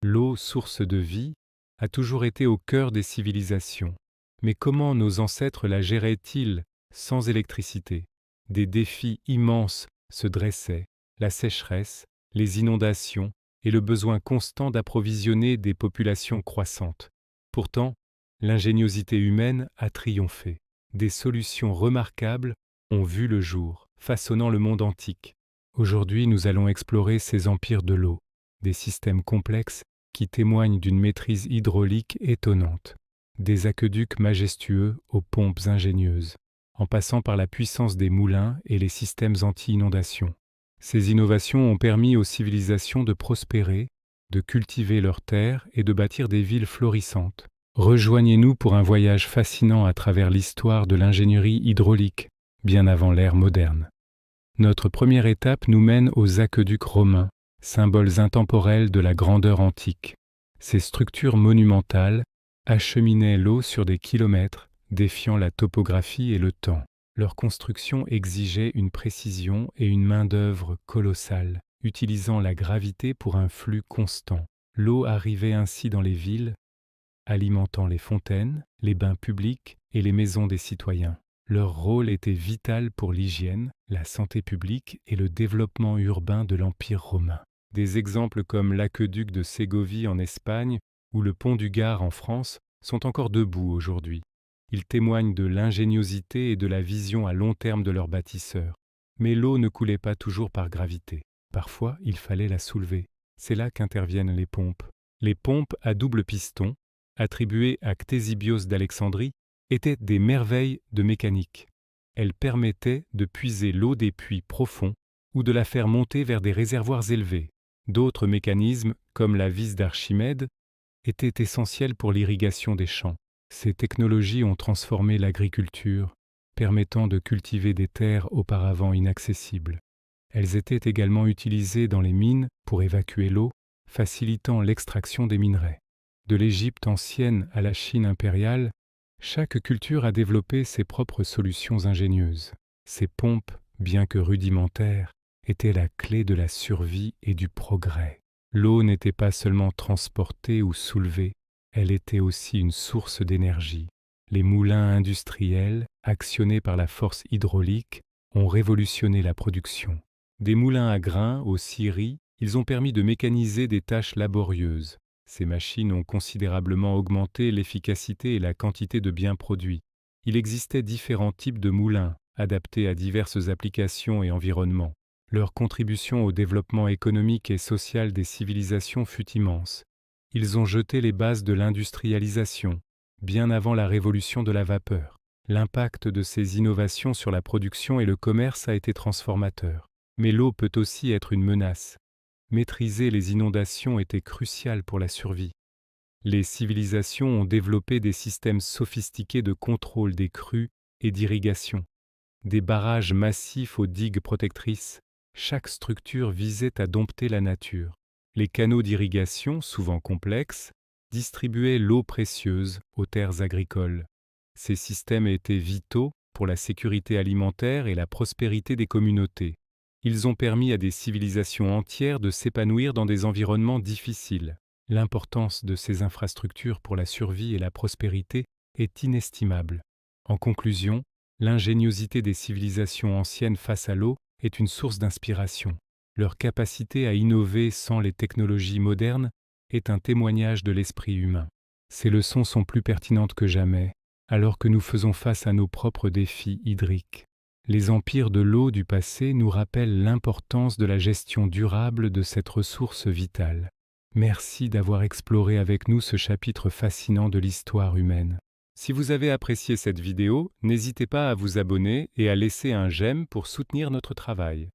L'eau, source de vie, a toujours été au cœur des civilisations. Mais comment nos ancêtres la géraient-ils sans électricité? Des défis immenses se dressaient, la sécheresse, les inondations et le besoin constant d'approvisionner des populations croissantes. Pourtant, l'ingéniosité humaine a triomphé. Des solutions remarquables ont vu le jour, façonnant le monde antique. Aujourd'hui, nous allons explorer ces empires de l'eau, des systèmes complexes qui témoignent d'une maîtrise hydraulique étonnante, des aqueducs majestueux aux pompes ingénieuses, en passant par la puissance des moulins et les systèmes anti-inondation. Ces innovations ont permis aux civilisations de prospérer, de cultiver leurs terres et de bâtir des villes florissantes. Rejoignez-nous pour un voyage fascinant à travers l'histoire de l'ingénierie hydraulique, bien avant l'ère moderne. Notre première étape nous mène aux aqueducs romains, symboles intemporels de la grandeur antique. Ces structures monumentales acheminaient l'eau sur des kilomètres, défiant la topographie et le temps. Leur construction exigeait une précision et une main-d'œuvre colossales, utilisant la gravité pour un flux constant. L'eau arrivait ainsi dans les villes, alimentant les fontaines, les bains publics et les maisons des citoyens. Leur rôle était vital pour l'hygiène, la santé publique et le développement urbain de l'Empire romain. Des exemples comme l'aqueduc de Ségovie en Espagne ou le pont du Gard en France sont encore debout aujourd'hui. Ils témoignent de l'ingéniosité et de la vision à long terme de leurs bâtisseurs. Mais l'eau ne coulait pas toujours par gravité. Parfois, il fallait la soulever. C'est là qu'interviennent les pompes. Les pompes à double piston, attribuées à Ctésibios d'Alexandrie, étaient des merveilles de mécanique. Elles permettaient de puiser l'eau des puits profonds ou de la faire monter vers des réservoirs élevés. D'autres mécanismes, comme la vis d'Archimède, étaient essentiels pour l'irrigation des champs. Ces technologies ont transformé l'agriculture, permettant de cultiver des terres auparavant inaccessibles. Elles étaient également utilisées dans les mines pour évacuer l'eau, facilitant l'extraction des minerais. De l'Égypte ancienne à la Chine impériale, chaque culture a développé ses propres solutions ingénieuses. Ces pompes, bien que rudimentaires, étaient la clé de la survie et du progrès. L'eau n'était pas seulement transportée ou soulevée, elle était aussi une source d'énergie. Les moulins industriels, actionnés par la force hydraulique, ont révolutionné la production. Des moulins à grains aux scieries, ils ont permis de mécaniser des tâches laborieuses. Ces machines ont considérablement augmenté l'efficacité et la quantité de biens produits. Il existait différents types de moulins, adaptés à diverses applications et environnements. Leur contribution au développement économique et social des civilisations fut immense. Ils ont jeté les bases de l'industrialisation, bien avant la révolution de la vapeur. L'impact de ces innovations sur la production et le commerce a été transformateur. Mais l'eau peut aussi être une menace. Maîtriser les inondations était crucial pour la survie. Les civilisations ont développé des systèmes sophistiqués de contrôle des crues et d'irrigation. Des barrages massifs aux digues protectrices, chaque structure visait à dompter la nature. Les canaux d'irrigation, souvent complexes, distribuaient l'eau précieuse aux terres agricoles. Ces systèmes étaient vitaux pour la sécurité alimentaire et la prospérité des communautés. Ils ont permis à des civilisations entières de s'épanouir dans des environnements difficiles. L'importance de ces infrastructures pour la survie et la prospérité est inestimable. En conclusion, l'ingéniosité des civilisations anciennes face à l'eau est une source d'inspiration. Leur capacité à innover sans les technologies modernes est un témoignage de l'esprit humain. Ces leçons sont plus pertinentes que jamais, alors que nous faisons face à nos propres défis hydriques. Les empires de l'eau du passé nous rappellent l'importance de la gestion durable de cette ressource vitale. Merci d'avoir exploré avec nous ce chapitre fascinant de l'histoire humaine. Si vous avez apprécié cette vidéo, n'hésitez pas à vous abonner et à laisser un j'aime pour soutenir notre travail.